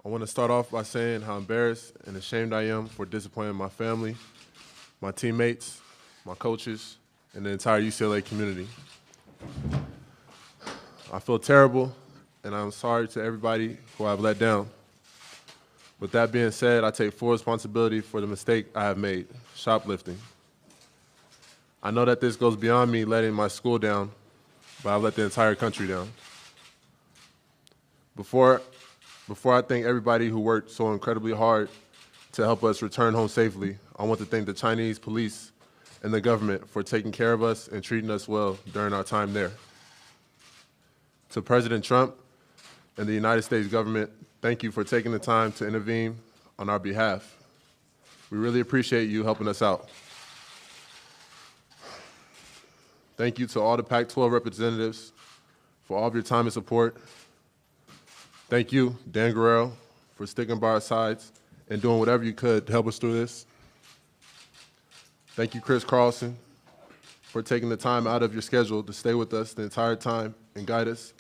I want to start off by saying how embarrassed and ashamed I am for disappointing my family, my teammates, my coaches, and the entire UCLA community. I feel terrible, and I'm sorry to everybody who I've let down. With that being said, I take full responsibility for the mistake I have made, shoplifting. I know that this goes beyond me letting my school down, but I've let the entire country down. Before I thank everybody who worked so incredibly hard to help us return home safely, I want to thank the Chinese police and the government for taking care of us and treating us well during our time there. To President Trump and the United States government, thank you for taking the time to intervene on our behalf. We really appreciate you helping us out. Thank you to all the Pac-12 representatives for all of your time and support. Thank you, Dan Guerrero, for sticking by our sides and doing whatever you could to help us through this. Thank you, Chris Carlson, for taking the time out of your schedule to stay with us the entire time and guide us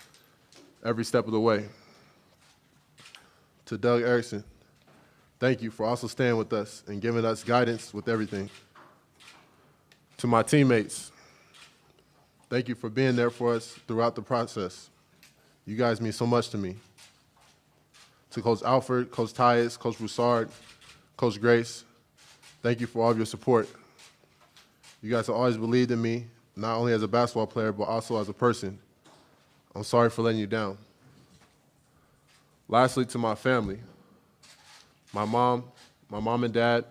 every step of the way. To Doug Erickson, thank you for also staying with us and giving us guidance with everything. To my teammates, thank you for being there for us throughout the process. You guys mean so much to me. To Coach Alford, Coach Tyus, Coach Broussard, Coach Grace, thank you for all of your support. You guys have always believed in me, not only as a basketball player, but also as a person. I'm sorry for letting you down. Lastly, to my family, my mom and dad,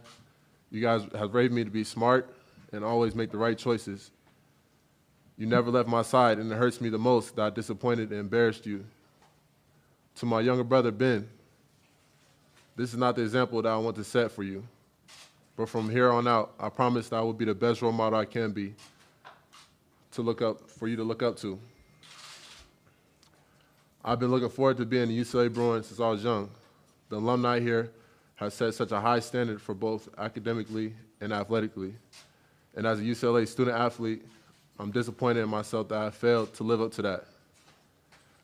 you guys have raised me to be smart and always make the right choices. You never left my side, and it hurts me the most that I disappointed and embarrassed you. To my younger brother, Ben, this is not the example that I want to set for you. But from here on out, I promise that I will be the best role model I can be for you to look up to. I've been looking forward to being a UCLA Bruin since I was young. The alumni here have set such a high standard for both academically and athletically. And as a UCLA student athlete, I'm disappointed in myself that I failed to live up to that.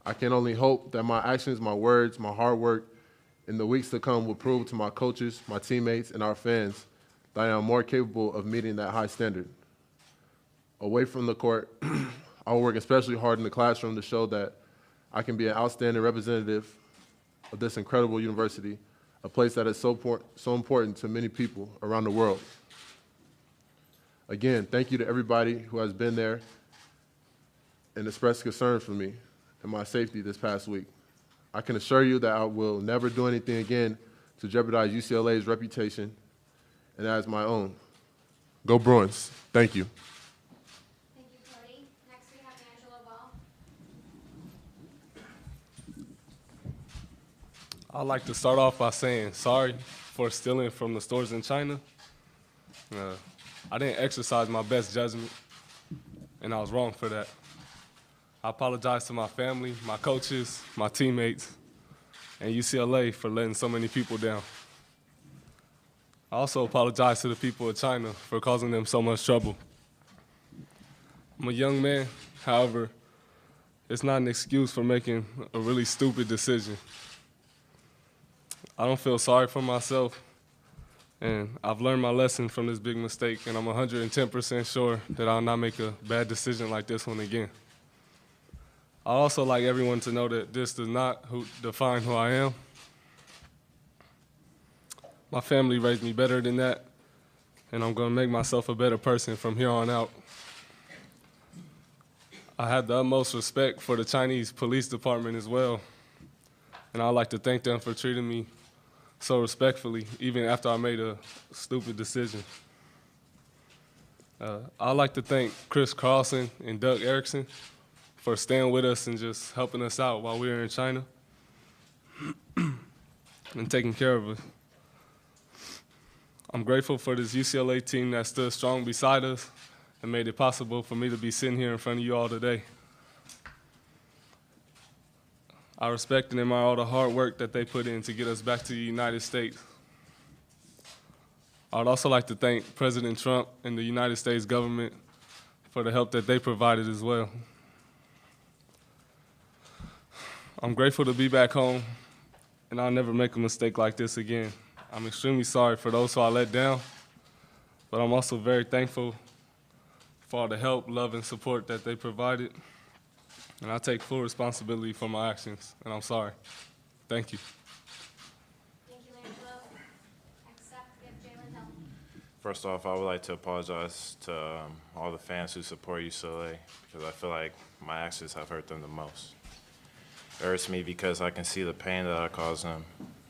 I can only hope that my actions, my words, my hard work in the weeks to come will prove to my coaches, my teammates, and our fans that I am more capable of meeting that high standard. Away from the court, I will work especially hard in the classroom to show that I can be an outstanding representative of this incredible university, a place that is so important to many people around the world. Again, thank you to everybody who has been there and expressed concern for me and my safety this past week. I can assure you that I will never do anything again to jeopardize UCLA's reputation and as my own. Go Bruins. Thank you. Thank you, Cody. Next we have LiAngelo Ball. I'd like to start off by saying sorry for stealing from the stores in China. I didn't exercise my best judgment, and I was wrong for that. I apologize to my family, my coaches, my teammates, and UCLA for letting so many people down. I also apologize to the people of China for causing them so much trouble. I'm a young man, however, it's not an excuse for making a really stupid decision. I don't feel sorry for myself, and I've learned my lesson from this big mistake, and I'm 110% sure that I'll not make a bad decision like this one again. I'd also like everyone to know that this does not define who I am. My family raised me better than that, and I'm going to make myself a better person from here on out. I have the utmost respect for the Chinese police department as well, and I'd like to thank them for treating me so respectfully, even after I made a stupid decision. I'd like to thank Chris Carlson and Doug Erickson for staying with us and just helping us out while we were in China and taking care of us. I'm grateful for this UCLA team that stood strong beside us and made it possible for me to be sitting here in front of you all today. I respect and admire all the hard work that they put in to get us back to the United States. I would also like to thank President Trump and the United States government for the help that they provided as well. I'm grateful to be back home and I'll never make a mistake like this again. I'm extremely sorry for those who I let down, but I'm also very thankful for all the help, love, and support that they provided. And I take full responsibility for my actions, and I'm sorry. Thank you. Thank you, LiAngelo. Next up, we have Jalen Hill. First off, I would like to apologize to all the fans who support UCLA because I feel like my actions have hurt them the most. It hurts me because I can see the pain that I caused them.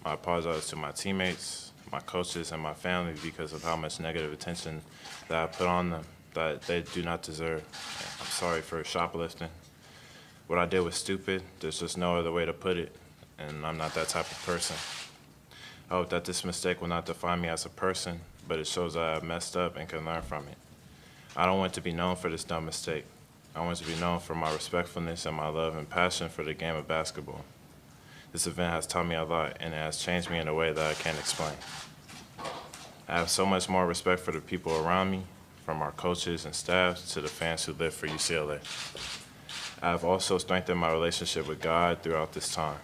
I apologize to my teammates, my coaches, and my family because of how much negative attention that I put on them that they do not deserve. I'm sorry for shoplifting. What I did was stupid. There's just no other way to put it, and I'm not that type of person. I hope that this mistake will not define me as a person, but it shows that I messed up and can learn from it. I don't want to be known for this dumb mistake. I want to be known for my respectfulness and my love and passion for the game of basketball. This event has taught me a lot, and it has changed me in a way that I can't explain. I have so much more respect for the people around me, from our coaches and staff to the fans who live for UCLA. I have also strengthened my relationship with God throughout this time.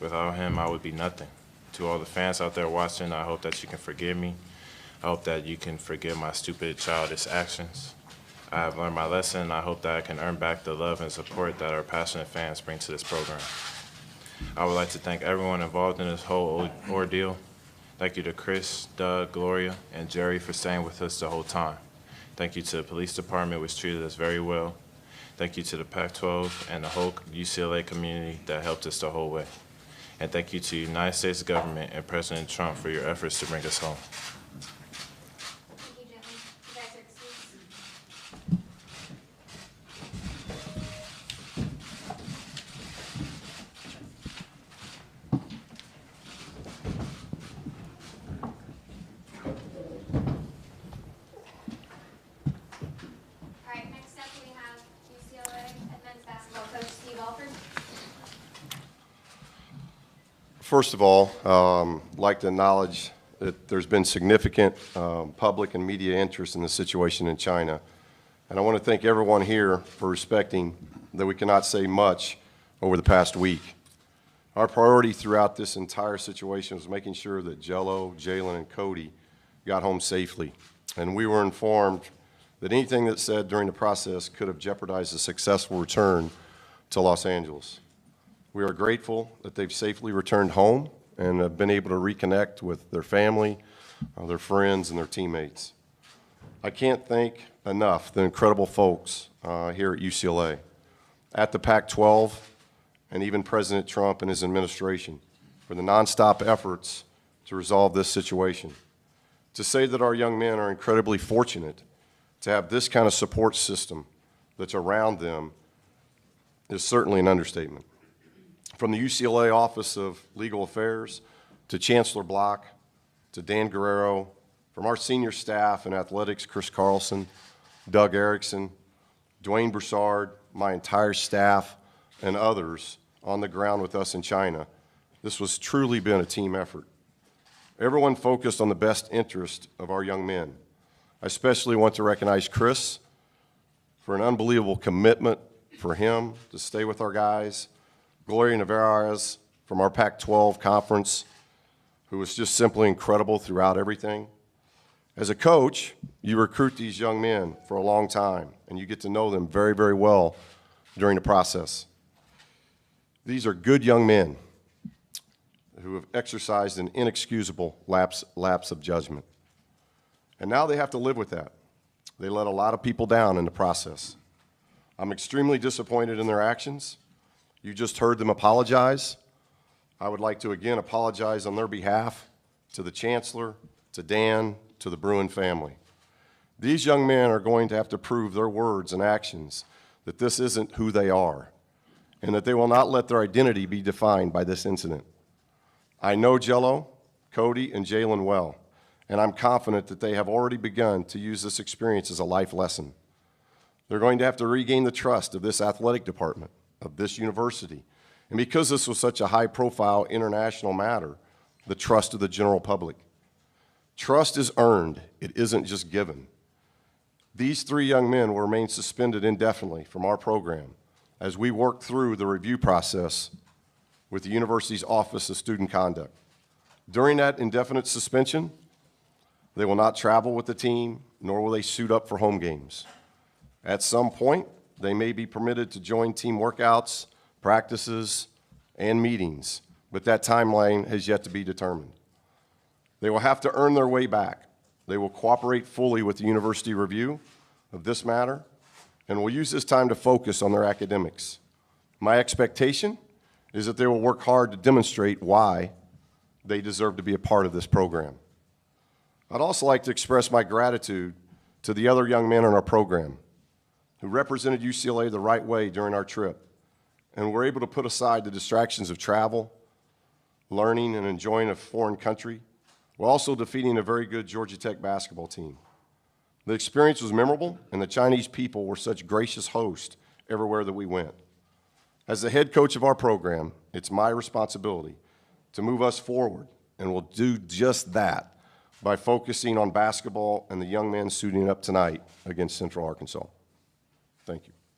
Without him, I would be nothing. To all the fans out there watching, I hope that you can forgive me. I hope that you can forgive my stupid, childish actions. I have learned my lesson, and I hope that I can earn back the love and support that our passionate fans bring to this program. I would like to thank everyone involved in this whole ordeal. Thank you to Chris, Doug, Gloria, and Jerry for staying with us the whole time. Thank you to the police department, which treated us very well. Thank you to the Pac-12 and the whole UCLA community that helped us the whole way. And thank you to the United States government and President Trump for your efforts to bring us home. Thank you, Jalen. You guys are excused. All right, next up we have UCLA men's basketball coach Steve Alford. First of all, I'd like to acknowledge that there's been significant public and media interest in the situation in China. And I want to thank everyone here for respecting that we cannot say much over the past week. Our priority throughout this entire situation was making sure that Jello, Jalen, and Cody got home safely. And we were informed that anything that's said during the process could have jeopardized a successful return to Los Angeles. We are grateful that they've safely returned home and have been able to reconnect with their family, their friends, and their teammates. I can't thank enough the incredible folks here at UCLA, at the Pac-12, and even President Trump and his administration for the nonstop efforts to resolve this situation. To say that our young men are incredibly fortunate to have this kind of support system that's around them is certainly an understatement. From the UCLA Office of Legal Affairs to Chancellor Block to Dan Guerrero, from our senior staff in athletics, Chris Carlson, Doug Erickson, Dwayne Broussard, my entire staff, and others on the ground with us in China, this was truly been a team effort. Everyone focused on the best interest of our young men. I especially want to recognize Chris for an unbelievable commitment for him to stay with our guys, Gloria Navarez from our Pac-12 conference, who was just simply incredible throughout everything. As a coach, you recruit these young men for a long time, and you get to know them very, very well during the process. These are good young men who have exercised an inexcusable lapse of judgment. And now they have to live with that. They let a lot of people down in the process. I'm extremely disappointed in their actions. You just heard them apologize. I would like to again apologize on their behalf to the Chancellor, to Dan, to the Bruin family. These young men are going to have to prove their words and actions that this isn't who they are, and that they will not let their identity be defined by this incident. I know Jello, Cody, and Jalen well, and I'm confident that they have already begun to use this experience as a life lesson. They're going to have to regain the trust of this athletic department, of this university, and because this was such a high-profile international matter, the trust of the general public. Trust is earned, it isn't just given. These three young men will remain suspended indefinitely from our program as we work through the review process with the university's Office of Student Conduct. During that indefinite suspension, they will not travel with the team, nor will they suit up for home games. At some point, they may be permitted to join team workouts, practices, and meetings, but that timeline has yet to be determined. They will have to earn their way back. They will cooperate fully with the university review of this matter and will use this time to focus on their academics. My expectation is that they will work hard to demonstrate why they deserve to be a part of this program. I'd also like to express my gratitude to the other young men in our program who represented UCLA the right way during our trip and were able to put aside the distractions of travel, learning, and enjoying a foreign country, while also defeating a very good Georgia Tech basketball team. The experience was memorable, and the Chinese people were such gracious hosts everywhere that we went. As the head coach of our program, it's my responsibility to move us forward, and we'll do just that by focusing on basketball and the young men suiting up tonight against Central Arkansas. Thank you.